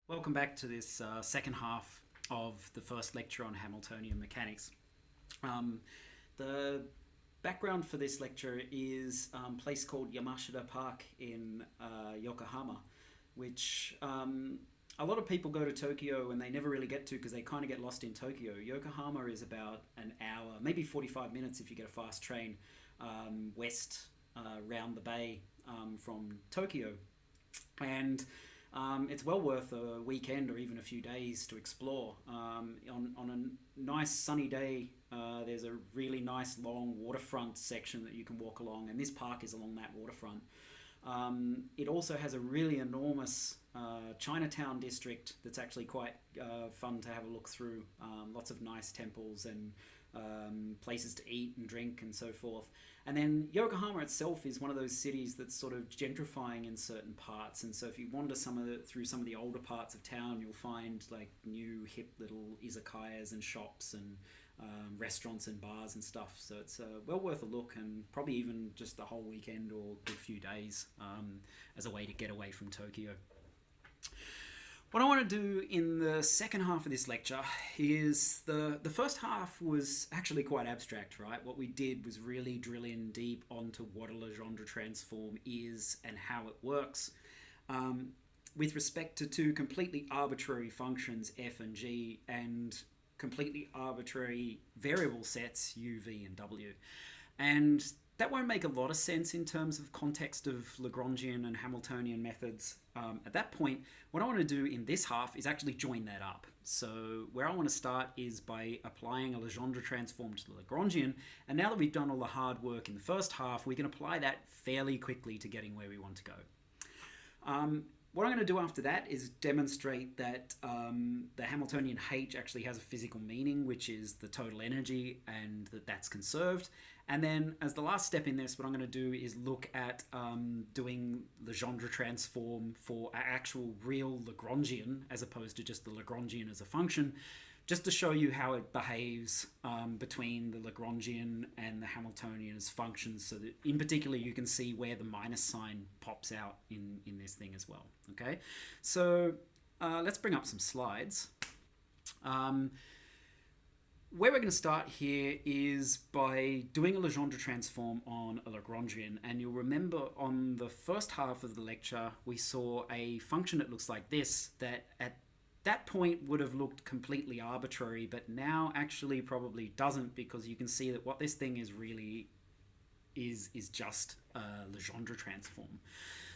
Welcome back to this second half of the first lecture on Hamiltonian mechanics. The background for this lecture is a place called Yamashita Park in Yokohama, which a lot of people go to Tokyo and they never really get to because they kind of get lost in Tokyo. Yokohama is about an hour, maybe 45 minutes if you get a fast train west round the bay from Tokyo. And it's well worth a weekend or even a few days to explore. On a nice sunny day, there's a really nice long waterfront section that you can walk along, and this park is along that waterfront. It also has a really enormous Chinatown district that's actually quite fun to have a look through. Lots of nice temples and places to eat and drink and so forth. And then Yokohama itself is one of those cities that's sort of gentrifying in certain parts, and so if you wander through some of the older parts of town, you'll find like new hip little izakayas and shops and restaurants and bars and stuff. So it's well worth a look, and probably even just a whole weekend or a few days as a way to get away from Tokyo. What I want to do in the second half of this lecture is the first half was actually quite abstract, right? What we did was really drill in deep onto what a Legendre transform is and how it works with respect to two completely arbitrary functions, f and g, and completely arbitrary variable sets, u, v, and w. And that won't make a lot of sense in terms of context of Lagrangian and Hamiltonian methods. At that point, what I want to do in this half is actually join that up. So where I want to start is by applying a Legendre transform to the Lagrangian. And now that we've done all the hard work in the first half, we can apply that fairly quickly to getting where we want to go. What I'm going to do after that is demonstrate that the Hamiltonian H actually has a physical meaning, which is the total energy, and that's conserved. And then as the last step in this, what I'm going to do is look at doing Legendre transform for an actual real Lagrangian, as opposed to just the Lagrangian as a function, just to show you how it behaves between the Lagrangian and the Hamiltonian as functions, so that in particular you can see where the minus sign pops out in this thing as well. Okay, so let's bring up some slides. Where we're going to start here is by doing a Legendre transform on a Lagrangian, and you'll remember on the first half of the lecture we saw a function that looks like this, that at that point would have looked completely arbitrary, but now actually probably doesn't, because you can see that what this thing is really is just a Legendre transform.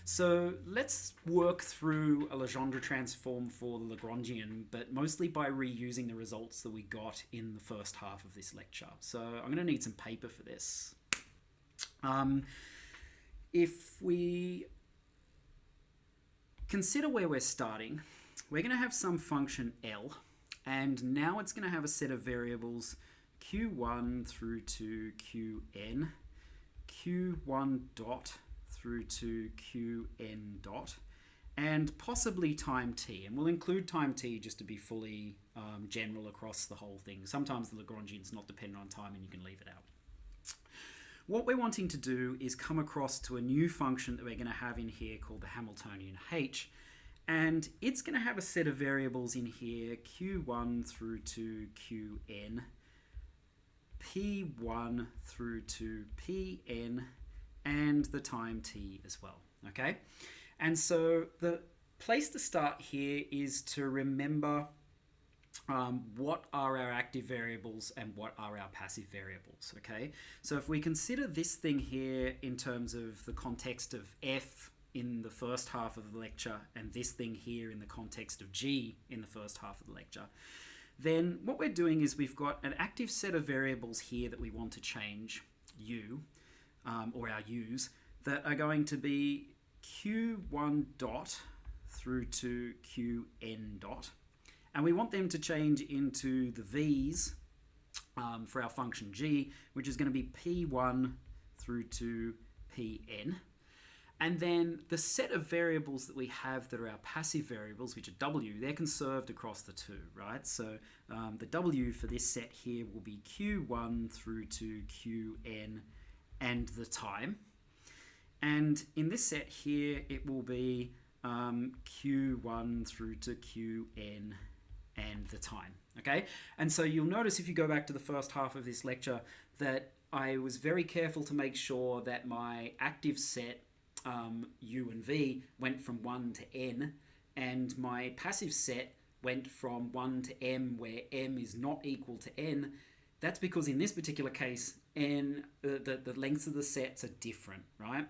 So let's work through a Legendre transform for the Lagrangian, but mostly by reusing the results that we got in the first half of this lecture. So I'm going to need some paper for this. If we consider where we're starting, we're going to have some function L, and now it's going to have a set of variables q1 through to qn, q1 dot through to qn dot, and possibly time t. And we'll include time t just to be fully general across the whole thing. Sometimes the Lagrangian's not dependent on time and you can leave it out. What we're wanting to do is come across to a new function that we're going to have in here called the Hamiltonian H, and it's going to have a set of variables in here, q1 through to qn, p1 through to pn, and the time t as well, okay? And so the place to start here is to remember what are our active variables and what are our passive variables, okay? So if we consider this thing here in terms of the context of f in the first half of the lecture, and this thing here in the context of g in the first half of the lecture, then what we're doing is we've got an active set of variables here that we want to change, u, or our u's, that are going to be q1 dot through to qn dot, and we want them to change into the v's for our function g, which is going to be p1 through to pn. And then the set of variables that we have that are our passive variables, which are w, they're conserved across the two, right? So the w for this set here will be q1 through to qn and the time. And in this set here, it will be Q1 through to Qn and the time, okay? And so you'll notice if you go back to the first half of this lecture that I was very careful to make sure that my active set, U and V, went from 1 to N, and my passive set went from 1 to M, where M is not equal to N. That's because in this particular case, N, the lengths of the sets are different, right?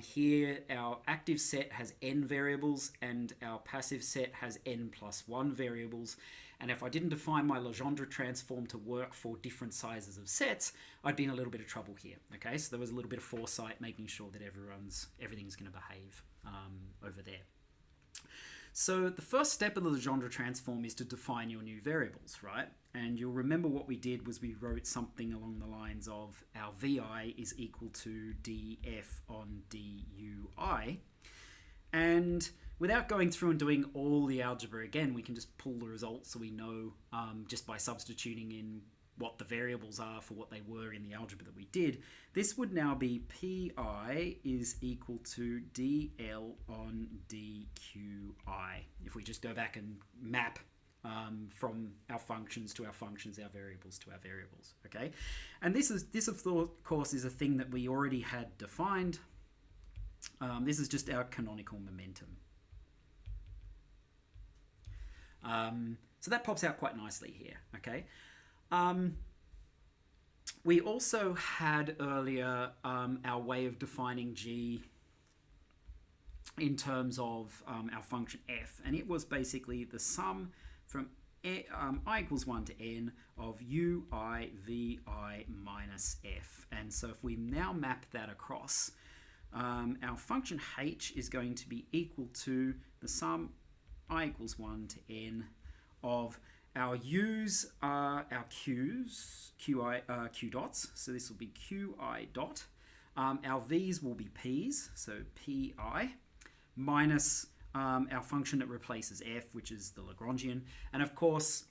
Here, our active set has N variables, and our passive set has N plus 1 variables. And if I didn't define my Legendre transform to work for different sizes of sets, I'd be in a little bit of trouble here, okay? So there was a little bit of foresight, making sure that everything's going to behave over there. So the first step of the Legendre transform is to define your new variables, right? And you'll remember what we did was we wrote something along the lines of our VI is equal to dF on dUI. And without going through and doing all the algebra again, we can just pull the results so we know just by substituting in what the variables are for what they were in the algebra that we did. This would now be Pi is equal to dL on dQi. If we just go back and map from our functions to our functions, our variables to our variables, okay? And this of course is a thing that we already had defined. This is just our canonical momentum. So that pops out quite nicely here, okay? We also had earlier our way of defining G in terms of our function f, and it was basically the sum from I equals 1 to n of ui vi minus f. And so if we now map that across, our function h is going to be equal to the sum I equals 1 to n of our u's are our q's, q dots, so this will be qi dot. Our v's will be p's, so pi, minus our function that replaces f, which is the Lagrangian. And of course,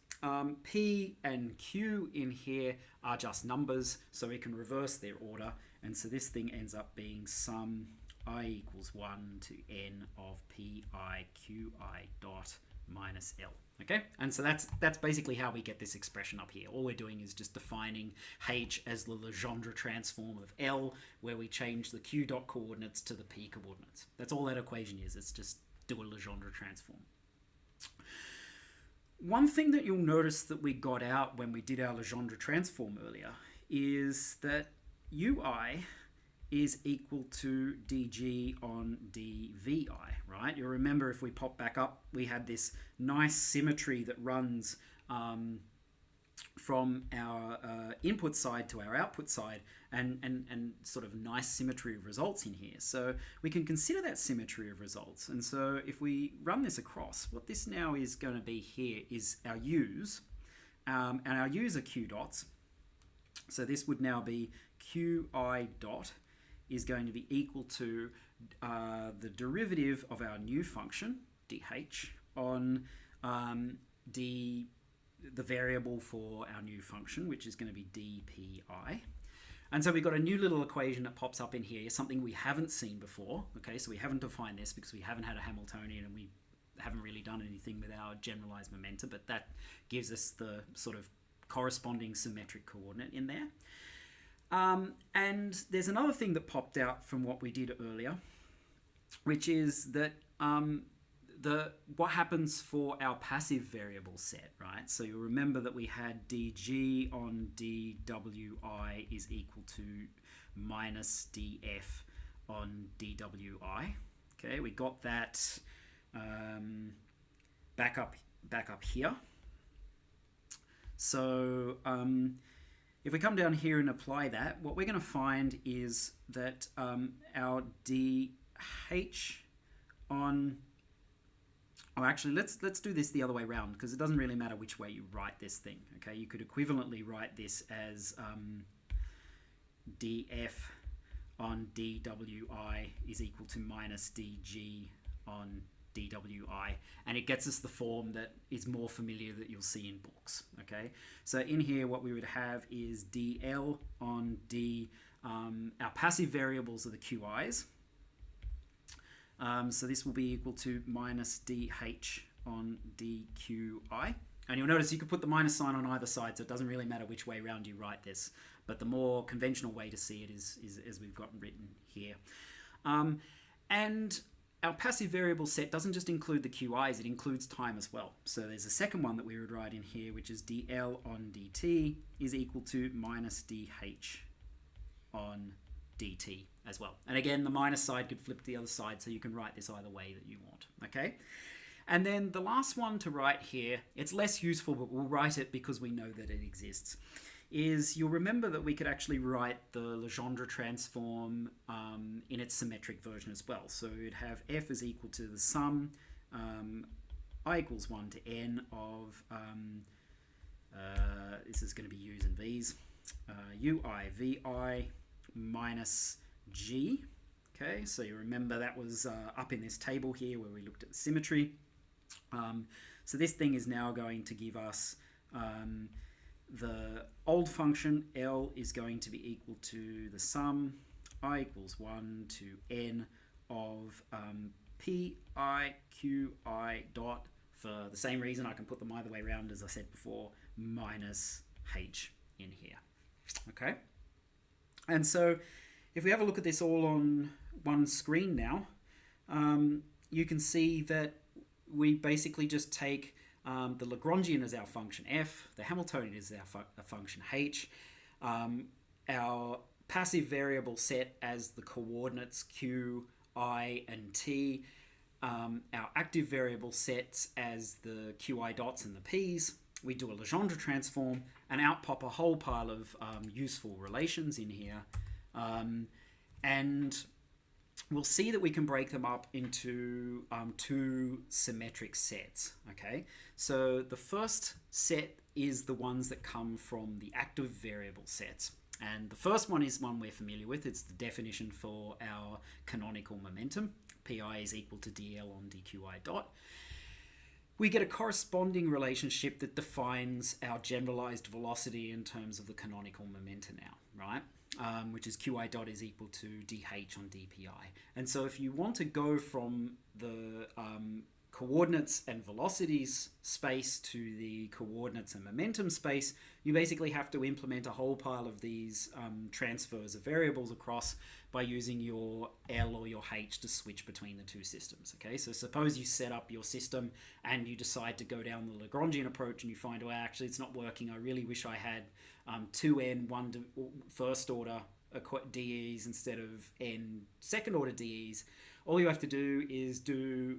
p and q in here are just numbers, so we can reverse their order. And so this thing ends up being sum I equals 1 to n of pi qi dot minus L. Okay, and so that's basically how we get this expression up here. All we're doing is just defining H as the Legendre transform of L, where we change the Q dot coordinates to the P coordinates. That's all that equation is. It's just do a Legendre transform. One thing that you'll notice that we got out when we did our Legendre transform earlier is that UI is equal to dg on dvi, right? You'll remember if we pop back up, we had this nice symmetry that runs from our input side to our output side, and sort of nice symmetry of results in here. So we can consider that symmetry of results. And so if we run this across, what this now is going to be here is our u's, and our u's are q dots. So this would now be qi dot is going to be equal to the derivative of our new function, dh, on the variable for our new function, which is going to be dpi. And so we've got a new little equation that pops up in here, something we haven't seen before. Okay, so we haven't defined this because we haven't had a Hamiltonian and we haven't really done anything with our generalized momentum, but that gives us the sort of corresponding symmetric coordinate in there. And there's another thing that popped out from what we did earlier, which is that what happens for our passive variable set, right? So you'll remember that we had dg on dwi is equal to minus df on dwi. Okay, we got that back up here. So if we come down here and apply that, what we're going to find is that our dh on... Oh, actually, let's do this the other way around, because it doesn't really matter which way you write this thing. Okay, you could equivalently write this as df on dwi is equal to minus dg on dwi, and it gets us the form that is more familiar that you'll see in books. Okay, so in here what we would have is dl on d, our passive variables are the qi's, So this will be equal to minus dH on dqi. And you'll notice you could put the minus sign on either side, so it doesn't really matter which way around you write this. But the more conventional way to see it is as we've got written here. And our passive variable set doesn't just include the QIs, it includes time as well. So there's a second one that we would write in here, which is dL on dt is equal to minus dH on dt as well. And again, the minus side could flip to the other side, so you can write this either way that you want, okay? And then the last one to write here, it's less useful, but we'll write it because we know that it exists, is you'll remember that we could actually write the Legendre transform in its symmetric version as well. So you'd have f is equal to the sum I equals 1 to n of, this is going to be u's and v's, ui vi minus g. Okay, so you remember that was up in this table here where we looked at the symmetry. So this thing is now going to give us the old function L is going to be equal to the sum I equals 1 to n of P I Q I dot, for the same reason I can put them either way around as I said before, minus H in here. Okay, and so if we have a look at this all on one screen now, you can see that we basically just take the Lagrangian as our function f, the Hamiltonian is our function h, our passive variable set as the coordinates q, I, and t, our active variable sets as the qi dots and the p's. We do a Legendre transform and out pop a whole pile of useful relations in here. And we'll see that we can break them up into two symmetric sets, okay? So the first set is the ones that come from the active variable sets. And the first one is one we're familiar with. It's the definition for our canonical momentum. Pi is equal to dL on dqi dot. We get a corresponding relationship that defines our generalized velocity in terms of the canonical momentum now, right? Which is qi dot is equal to dh on dpi. And so if you want to go from the coordinates and velocities space to the coordinates and momentum space, you basically have to implement a whole pile of these transfers of variables across by using your L or your H to switch between the two systems. Okay, so suppose you set up your system and you decide to go down the Lagrangian approach and you find, well, actually it's not working. I really wish I had 2n first order DEs instead of n second order DEs. All you have to do is do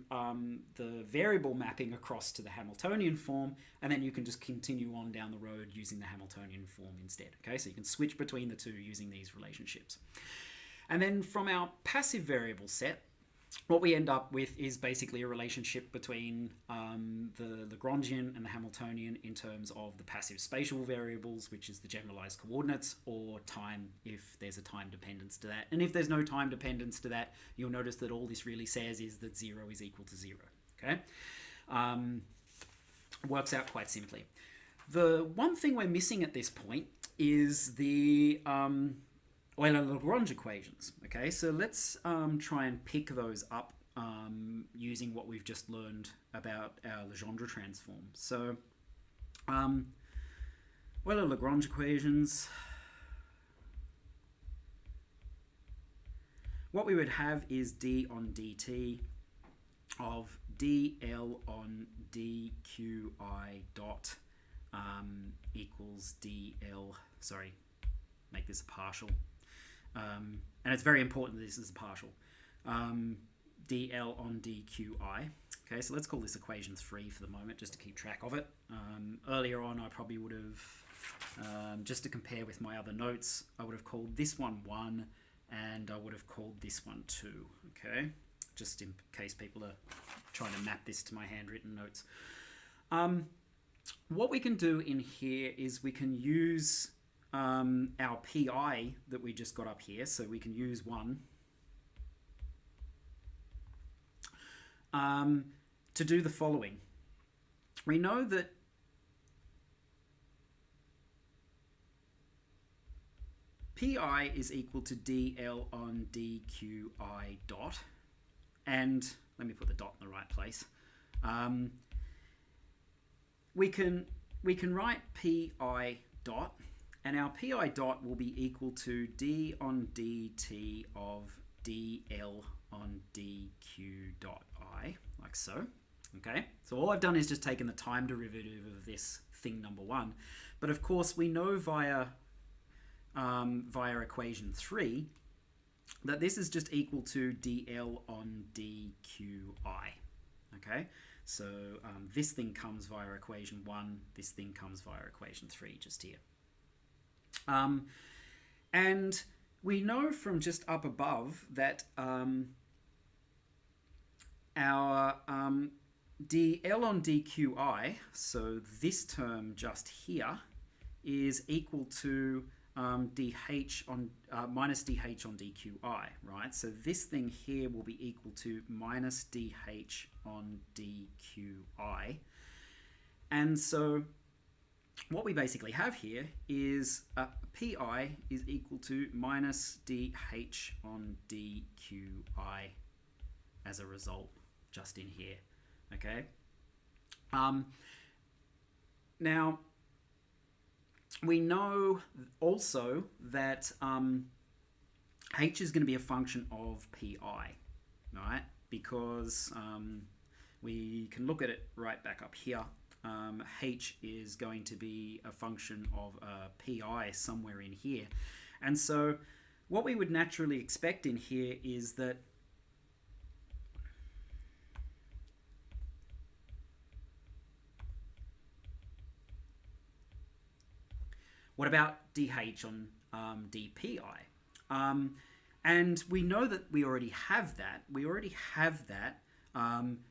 the variable mapping across to the Hamiltonian form, and then you can just continue on down the road using the Hamiltonian form instead. Okay, so you can switch between the two using these relationships. And then from our passive variable set, what we end up with is basically a relationship between the Lagrangian and the Hamiltonian in terms of the passive spatial variables, which is the generalized coordinates, or time if there's a time dependence to that. And if there's no time dependence to that, you'll notice that all this really says is that 0 is equal to 0. Okay, works out quite simply. The one thing we're missing at this point is the Euler-Lagrange equations. Okay, so let's try and pick those up using what we've just learned about our Legendre transform. So Euler-Lagrange equations, what we would have is d on dt of dl on dqi dot equals dl, sorry, make this a partial. And it's very important that this is a partial. dl on dqi. Okay, so let's call this equation 3 for the moment, just to keep track of it. Earlier on, I probably would have, just to compare with my other notes, I would have called this one 1, and I would have called this one 2. Okay, just in case people are trying to map this to my handwritten notes. What we can do in here is we can use our PI that we just got up here, so we can use 1 to do the following. We know that PI is equal to dl on dqi dot, and let me put the dot in the right place. We can write pi dot, and our pi dot will be equal to d on dt of dl on dq dot I, like so. Okay, so all I've done is just taken the time derivative of this thing number 1, but of course we know via equation 3 that this is just equal to dl on dqi. Okay, so this thing comes via equation 1, this thing comes via equation 3 just here. And we know from just up above that our dl on dqi, so this term just here, is equal to dh on minus dh on dqi, right? So this thing here will be equal to minus dh on dqi. And so what we basically have here is pi is equal to minus dh on dqi as a result just in here. Okay. Now we know also that h is going to be a function of pi, right? Because we can look at it right back up here. H is going to be a function of pi somewhere in here, and so what we would naturally expect in here is that what about dh on dpi? And we know that we already have that. We already have that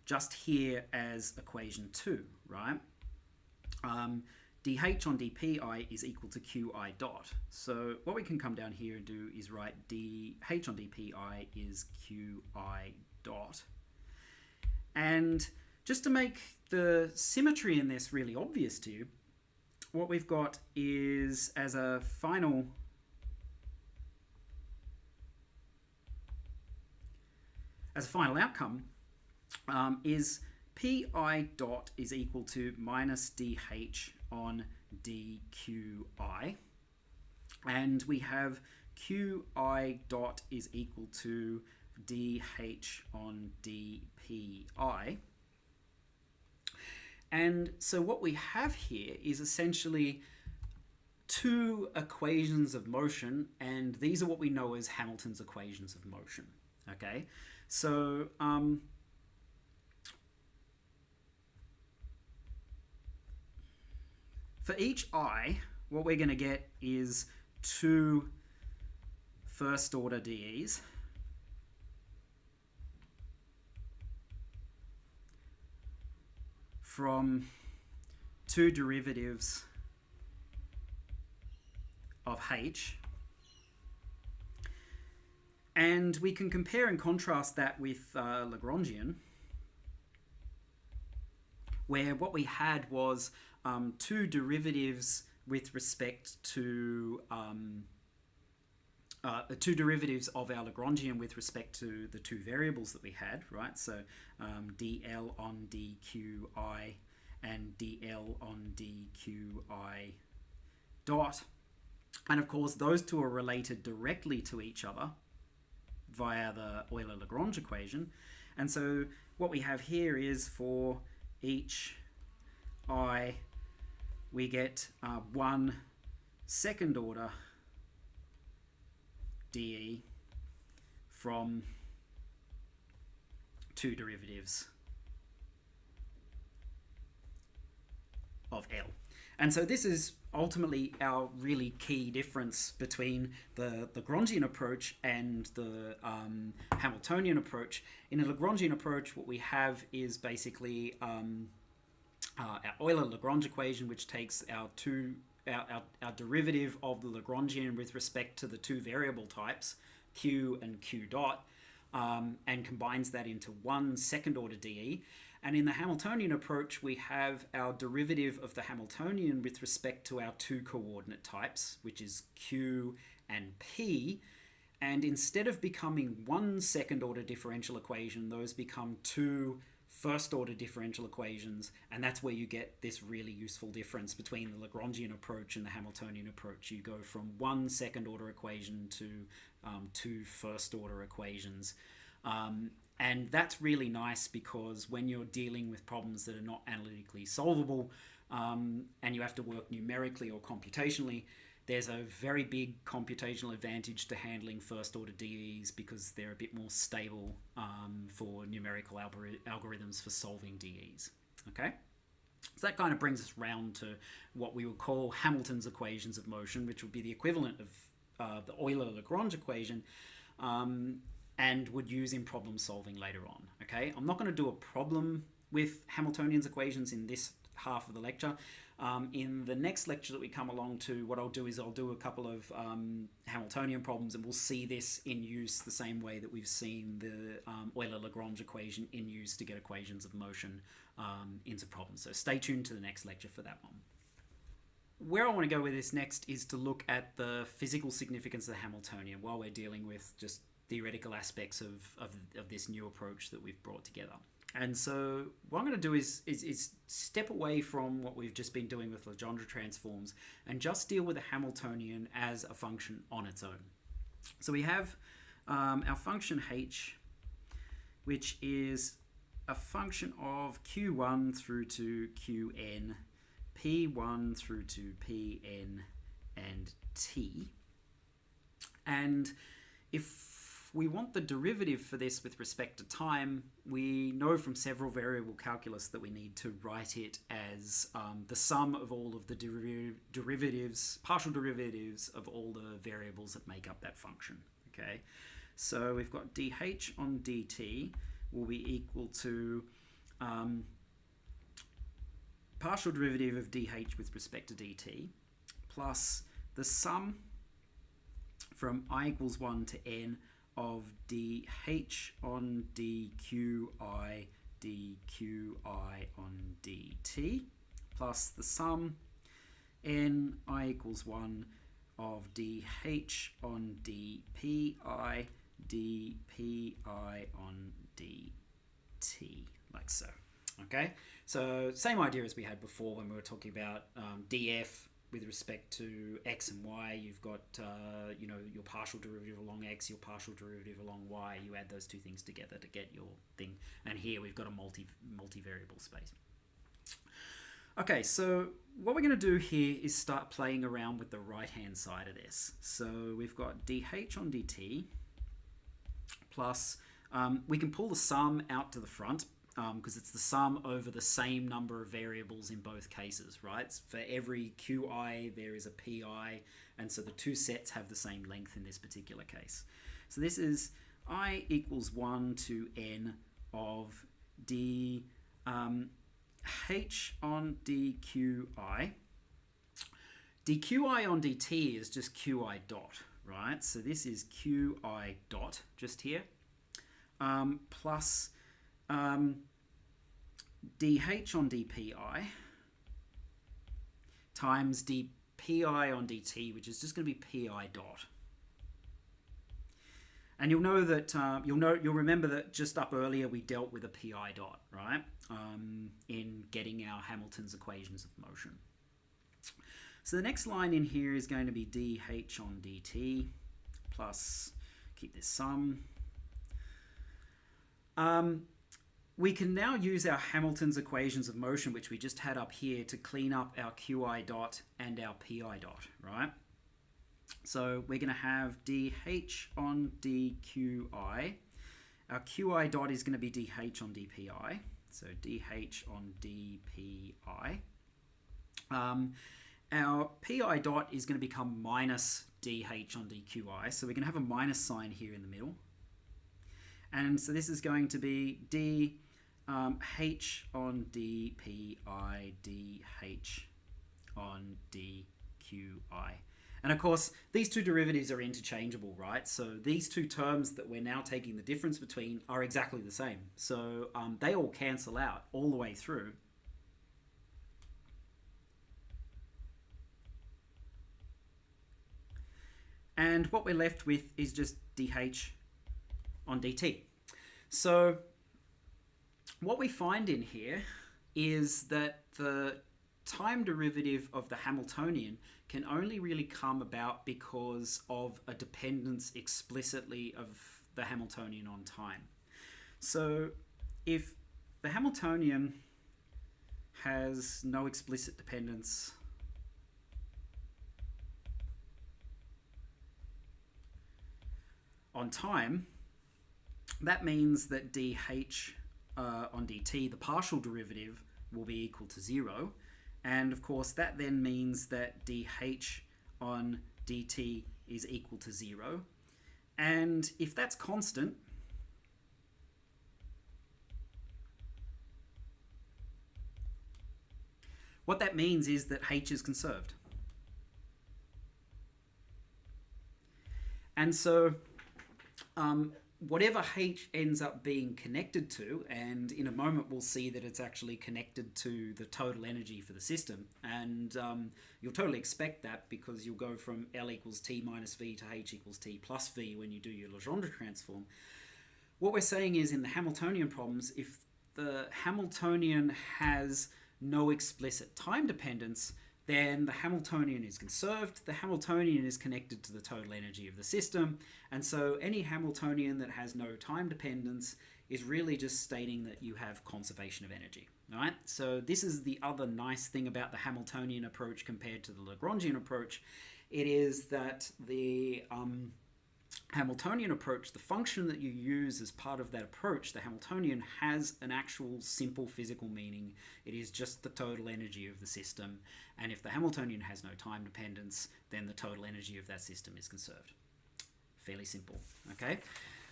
just here as equation 2, right? Dh on dpi is equal to qi dot. So what we can come down here and do is write dh on dpi is qi dot. And just to make the symmetry in this really obvious to you, what we've got is as a final outcome is pi dot is equal to minus dh on dqi, and we have qi dot is equal to dh on dpi. And so what we have here is essentially two equations of motion, and these are what we know as Hamilton's equations of motion. Okay, so for each I, what we're going to get is two first order dEs from two derivatives of h, and we can compare and contrast that with Lagrangian, where what we had was two derivatives with respect to two derivatives of our Lagrangian with respect to the two variables that we had, right? So dl on dqi and dl on dqi dot. And of course, those two are related directly to each other via the Euler-Lagrange equation. And so what we have here is for each I, we get one second order dE from two derivatives of L. And so this is ultimately our really key difference between the Lagrangian approach and the Hamiltonian approach. In a Lagrangian approach, what we have is basically our Euler-Lagrange equation, which takes our derivative of the Lagrangian with respect to the two variable types, q and q dot, and combines that into one second order dE. And in the Hamiltonian approach, we have our derivative of the Hamiltonian with respect to our two coordinate types, which is q and p. And instead of becoming one second-order differential equation, those become two first-order differential equations, and that's where you get this really useful difference between the Lagrangian approach and the Hamiltonian approach. You go from one second-order equation to two first-order equations. And that's really nice because when you're dealing with problems that are not analytically solvable and you have to work numerically or computationally, there's a very big computational advantage to handling first-order DEs because they're a bit more stable for numerical algorithms for solving DEs. Okay? So that kind of brings us round to what we would call Hamilton's equations of motion, which would be the equivalent of the Euler-Lagrange equation, and would use in problem solving later on. Okay? I'm not going to do a problem with Hamiltonian's equations in this half of the lecture. In the next lecture that we come along to, what I'll do is I'll do a couple of Hamiltonian problems, and we'll see this in use the same way that we've seen the Euler-Lagrange equation in use to get equations of motion into problems. So stay tuned to the next lecture for that one. Where I want to go with this next is to look at the physical significance of the Hamiltonian while we're dealing with just theoretical aspects of this new approach that we've brought together. And so what I'm going to do is step away from what we've just been doing with Legendre transforms and just deal with the Hamiltonian as a function on its own. So we have our function h, which is a function of q1 through to qn, p1 through to pn, and t. And if we want the derivative for this with respect to time, we know from several variable calculus that we need to write it as the sum of all of the derivatives, partial derivatives of all the variables that make up that function. Okay, so we've got dh on dt will be equal to partial derivative of dh with respect to dt plus the sum from I equals 1 to n of dh on dqi on dt plus the sum n I equals 1 of dh on dpi on dt, like so. Okay, so same idea as we had before when we were talking about df with respect to x and y. You've got you know, your partial derivative along x, your partial derivative along y. You add those two things together to get your thing. And here we've got a multivariable space. Okay, so what we're going to do here is start playing around with the right-hand side of this. So we've got dh on dt plus, we can pull the sum out to the front because it's the sum over the same number of variables in both cases, right? For every qi, there is a pi, and so the two sets have the same length in this particular case. So this is I equals 1 to n of d h on dqi. dqi on dt is just qi dot, right? So this is qi dot just here, plus dh on dpi times dpi on dt, which is just going to be pi dot. And you'll know that you'll remember that just up earlier we dealt with a pi dot, right? In getting our Hamilton's equations of motion. So the next line in here is going to be dh on dt plus, keep this sum. We can now use our Hamilton's equations of motion, which we just had up here, to clean up our qi dot and our pi dot, right? So we're going to have dh on dqi. Our qi dot is going to be dh on dpi. So dh on dpi. Our pi dot is going to become minus dh on dqi. So we're going to have a minus sign here in the middle. And so this is going to be dh on dpi, dh on dqi. And of course, these two derivatives are interchangeable, right? So these two terms that we're now taking the difference between are exactly the same. So they all cancel out all the way through. And what we're left with is just dH on dt. So what we find in here is that the time derivative of the Hamiltonian can only really come about because of a dependence explicitly of the Hamiltonian on time. So if the Hamiltonian has no explicit dependence on time, that means that dH on dt, the partial derivative, will be equal to 0. And of course, that then means that dH on dt is equal to 0. And if that's constant, what that means is that h is conserved. And so whatever h ends up being connected to, and in a moment we'll see that it's actually connected to the total energy for the system, and you'll totally expect that because you'll go from L equals T minus V to H equals T plus V when you do your Legendre transform. What we're saying is in the Hamiltonian problems, if the Hamiltonian has no explicit time dependence, then the Hamiltonian is conserved. The Hamiltonian is connected to the total energy of the system. And so any Hamiltonian that has no time dependence is really just stating that you have conservation of energy. All right? So this is the other nice thing about the Hamiltonian approach compared to the Lagrangian approach. It is that the Hamiltonian approach, the function that you use as part of that approach, the Hamiltonian, has an actual simple physical meaning. It is just the total energy of the system. And if the Hamiltonian has no time dependence, then the total energy of that system is conserved. Fairly simple, okay?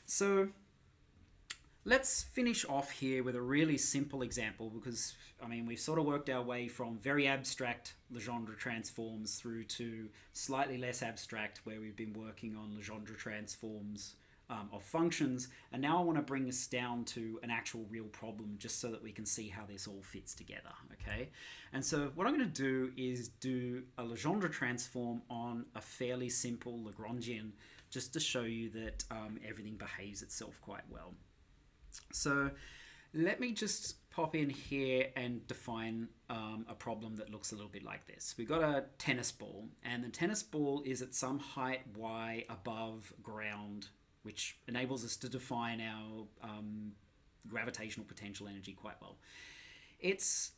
So let's finish off here with a really simple example because, I mean, we've sort of worked our way from very abstract Legendre transforms through to slightly less abstract where we've been working on Legendre transforms of functions. And now I want to bring this down to an actual real problem just so that we can see how this all fits together, okay? And so what I'm going to do is do a Legendre transform on a fairly simple Lagrangian just to show you that everything behaves itself quite well. So let me just pop in here and define a problem that looks a little bit like this. We've got a tennis ball, and the tennis ball is at some height y above ground, which enables us to define our gravitational potential energy quite well. It's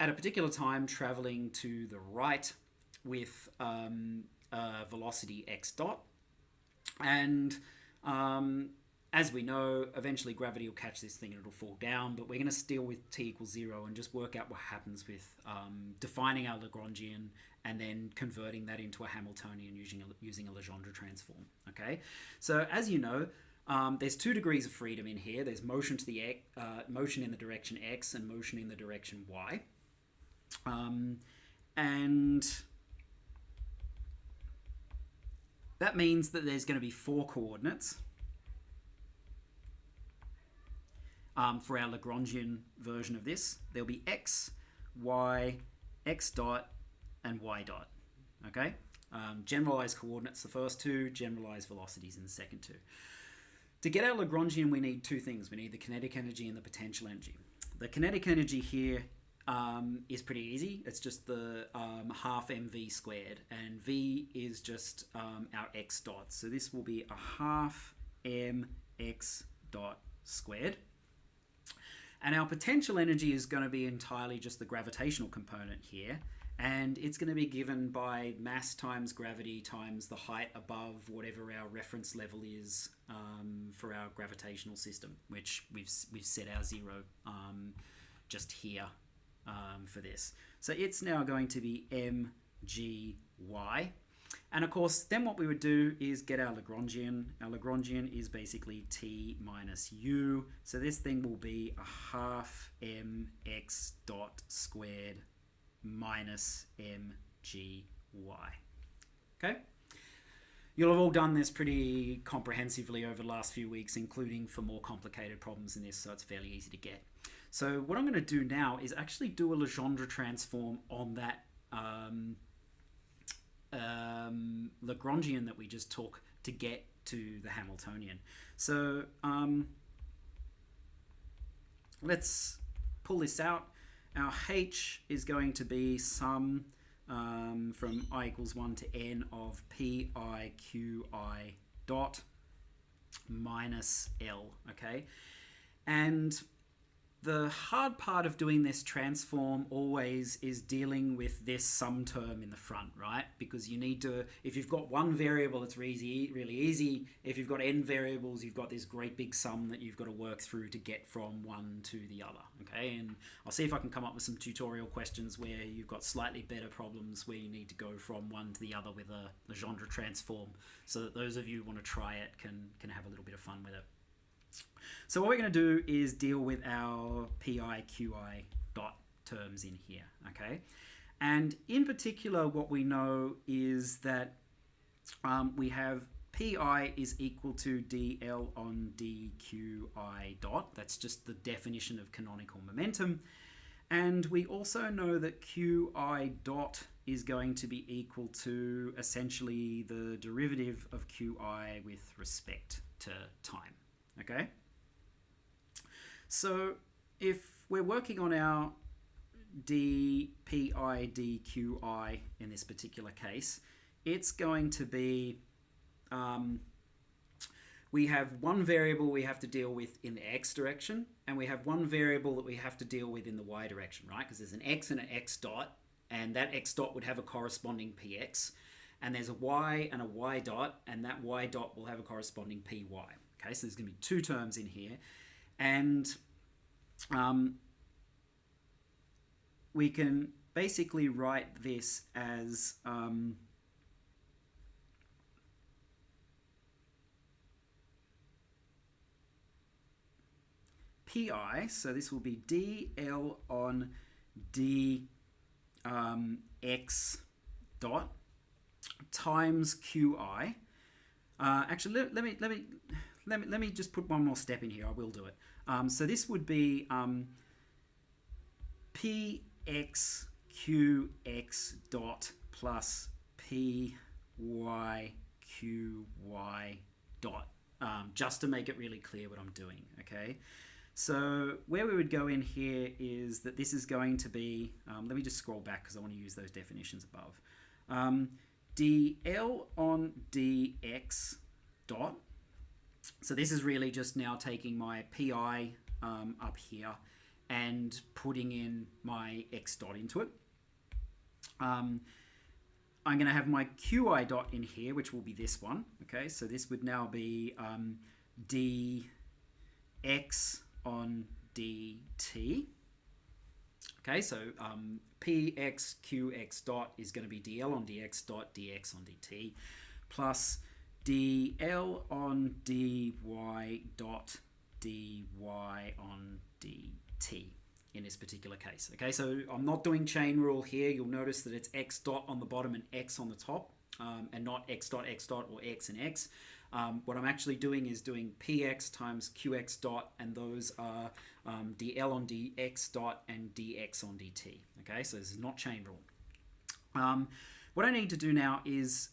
at a particular time traveling to the right with velocity x dot, and as we know, eventually gravity will catch this thing and it'll fall down, but we're going to deal with t equals 0 and just work out what happens with defining our Lagrangian and then converting that into a Hamiltonian using a Legendre transform, okay? So as you know, there's 2 degrees of freedom in here. There's motion to the motion in the direction x and motion in the direction y. And that means that there's going to be 4 coordinates for our Lagrangian version of this. There'll be x, y, x dot, and y dot, okay? Generalized coordinates, the first 2, generalized velocities in the second 2. To get our Lagrangian, we need 2 things. We need the kinetic energy and the potential energy. The kinetic energy here is pretty easy. It's just the half mv squared, and v is just our x dot. So this will be a half mx dot squared. And our potential energy is going to be entirely just the gravitational component here. And it's going to be given by mass times gravity times the height above whatever our reference level is for our gravitational system, which we've set our 0 just here for this. So it's now going to be mgy. And of course, then what we would do is get our Lagrangian. Our Lagrangian is basically t minus u. So this thing will be a half mx dot squared minus mgy. Okay? You'll have all done this pretty comprehensively over the last few weeks, including for more complicated problems in this, so it's fairly easy to get. So what I'm going to do now is actually do a Legendre transform on that Lagrangian that we just took to get to the Hamiltonian. So let's pull this out. Our h is going to be sum from I equals 1 to n of p I q I dot minus L, okay? And the hard part of doing this transform always is dealing with this sum term in the front, right? Because you need to, if you've got one variable, it's really easy. If you've got n variables, you've got this great big sum that you've got to work through to get from one to the other, okay? And I'll see if I can come up with some tutorial questions where you've got slightly better problems where you need to go from one to the other with a Legendre transform, so that those of you who want to try it can have a little bit of fun with it. So what we're going to do is deal with our pi, qi dot terms in here, okay? And in particular, what we know is that we have pi is equal to dl on dqi dot. That's just the definition of canonical momentum. And we also know that qi dot is going to be equal to essentially the derivative of qi with respect to time. Okay, so if we're working on our dpi dqi in this particular case, it's going to be, we have one variable we have to deal with in the x direction, and we have one variable that we have to deal with in the y direction, right? Because there's an x and an x dot, and that x dot would have a corresponding px, and there's a y and a y dot, and that y dot will have a corresponding py. Okay, so there's going to be two terms in here, and we can basically write this as pi, so this will be dl on dx dot times qi. Actually, let me just put one more step in here. I will do it. So this would be px qx dot plus py qy dot, just to make it really clear what I'm doing, okay? So where we would go in here is that this is going to be, let me just scroll back because I want to use those definitions above. dl on dx dot, so this is really just now taking my pi up here and putting in my x dot into it. I'm going to have my qi dot in here, which will be this one. Okay, so this would now be dx on dt. Okay, so px qx dot is going to be dl on dx dot dx on dt plus dl on dy dot dy on dt in this particular case. Okay, so I'm not doing chain rule here. You'll notice that it's x dot on the bottom and x on the top, and not x dot or x and x. What I'm actually doing is doing px times qx dot, and those are dl on dx dot and dx on dt. Okay, so this is not chain rule. What I need to do now is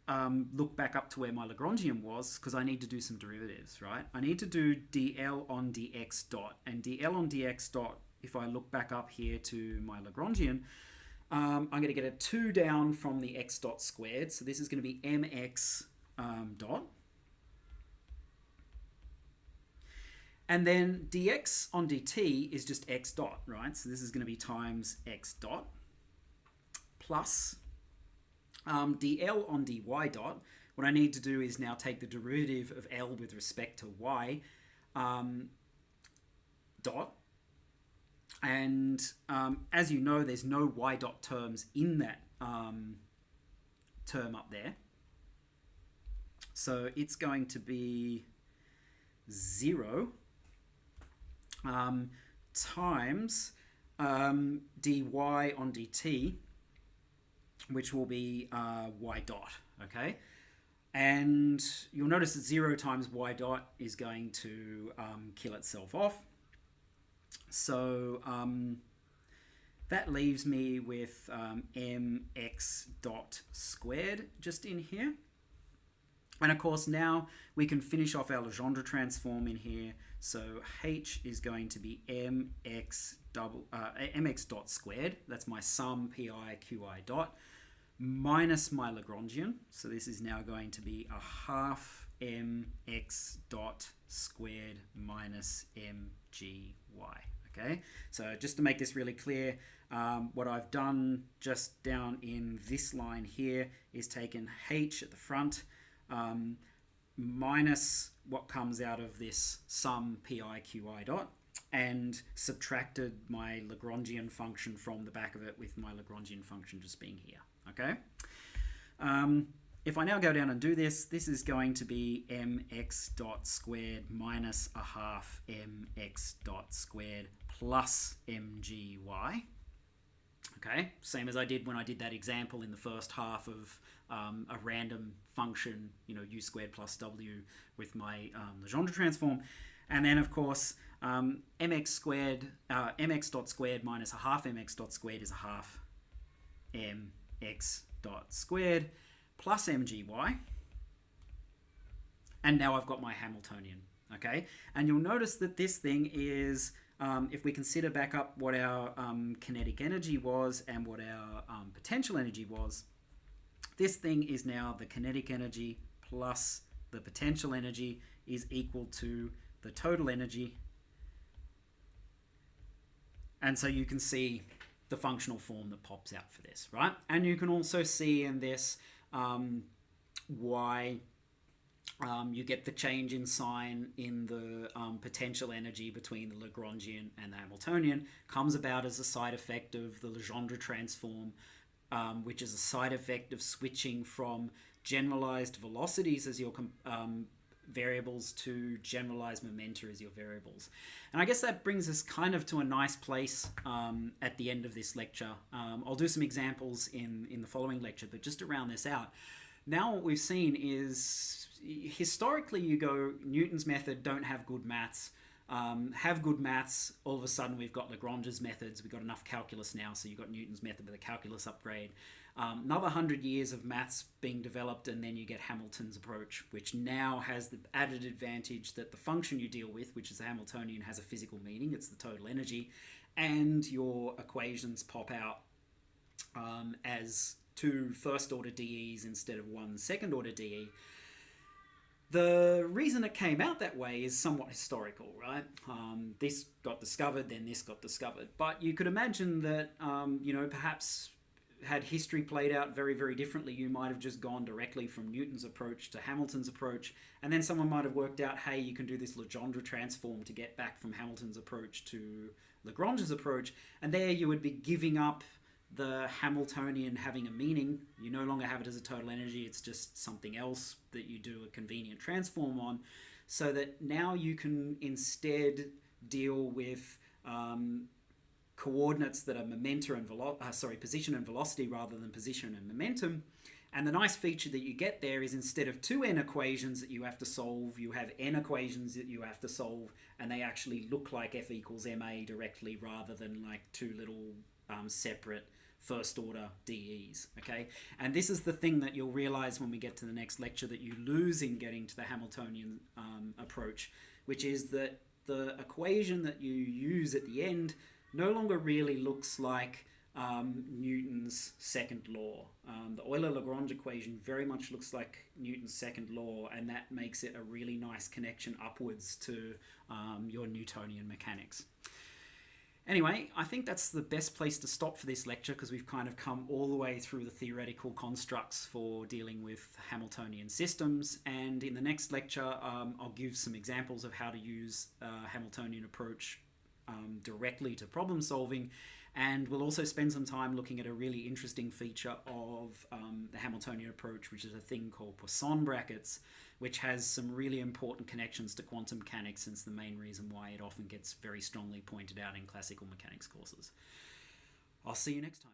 look back up to where my Lagrangian was, because I need to do some derivatives, right? I need to do dl on dx dot, and dl on dx dot, if I look back up here to my Lagrangian, I'm going to get a 2 down from the x dot squared, so this is going to be mx dot. And then dx on dt is just x dot, right? So this is going to be times x dot plus dl on dy dot. What I need to do is now take the derivative of L with respect to y dot. And as you know, there's no y dot terms in that term up there. So it's going to be 0 times dy on dt, which will be y dot, okay? And you'll notice that 0 times y dot is going to kill itself off. So that leaves me with mx dot squared just in here. And of course, now we can finish off our Legendre transform in here. So h is going to be mx dot squared. That's my sum pi qi dot minus my Lagrangian. So this is now going to be a half mx dot squared minus mgy. Okay, so just to make this really clear, what I've done just down in this line here is taken h at the front minus what comes out of this sum pi qi dot and subtracted my Lagrangian function from the back of it with my Lagrangian function just being here. Okay. If I now go down and do this, this is going to be mx dot squared minus a half mx dot squared plus mgy. Okay, same as I did when I did that example in the first half of a random function, you know, u squared plus w with my Legendre transform. And then, of course, mx dot squared minus a half mx dot squared is a half mx dot squared plus mgy. And now I've got my Hamiltonian, okay? And you'll notice that this thing is, if we consider back up what our kinetic energy was and what our potential energy was, this thing is now the kinetic energy plus the potential energy is equal to the total energy. And so you can see the functional form that pops out for this, right? And you can also see in this why you get the change in sign in the potential energy between the Lagrangian and the Hamiltonian comes about as a side effect of the Legendre transform, which is a side effect of switching from generalized velocities as your variables to generalized momenta as your variables. And I guess that brings us kind of to a nice place at the end of this lecture. I'll do some examples in the following lecture, but just to round this out, now what we've seen is historically you go Newton's method, don't have good maths, have good maths, all of a sudden we've got Lagrange's methods, we've got enough calculus now, so you've got Newton's method with a calculus upgrade. Another 100 years of maths being developed, and then you get Hamilton's approach, which now has the added advantage that the function you deal with, which is the Hamiltonian, has a physical meaning, it's the total energy, and your equations pop out as two first order DEs instead of one second order DE. The reason it came out that way is somewhat historical, right? This got discovered, then this got discovered. But you could imagine that, you know, perhaps had history played out very, very differently, you might have just gone directly from Newton's approach to Hamilton's approach, and then someone might have worked out, hey, you can do this Legendre transform to get back from Hamilton's approach to Lagrange's approach, and there you would be giving up the Hamiltonian having a meaning. You no longer have it as a total energy, it's just something else that you do a convenient transform on, so that now you can instead deal with coordinates that are momenta and position and velocity rather than position and momentum. And the nice feature that you get there is instead of two n equations that you have to solve, you have n equations that you have to solve, and they actually look like F equals ma directly rather than like two little separate first order DEs, okay? And this is the thing that you'll realize when we get to the next lecture that you lose in getting to the Hamiltonian approach, which is that the equation that you use at the end no longer really looks like Newton's second law. The Euler-Lagrange equation very much looks like Newton's second law, and that makes it a really nice connection upwards to your Newtonian mechanics. Anyway, I think that's the best place to stop for this lecture because we've kind of come all the way through the theoretical constructs for dealing with Hamiltonian systems, and in the next lecture I'll give some examples of how to use a Hamiltonian approach directly to problem solving, and we'll also spend some time looking at a really interesting feature of the Hamiltonian approach, which is a thing called Poisson brackets, which has some really important connections to quantum mechanics, and it's the main reason why it often gets very strongly pointed out in classical mechanics courses. I'll see you next time.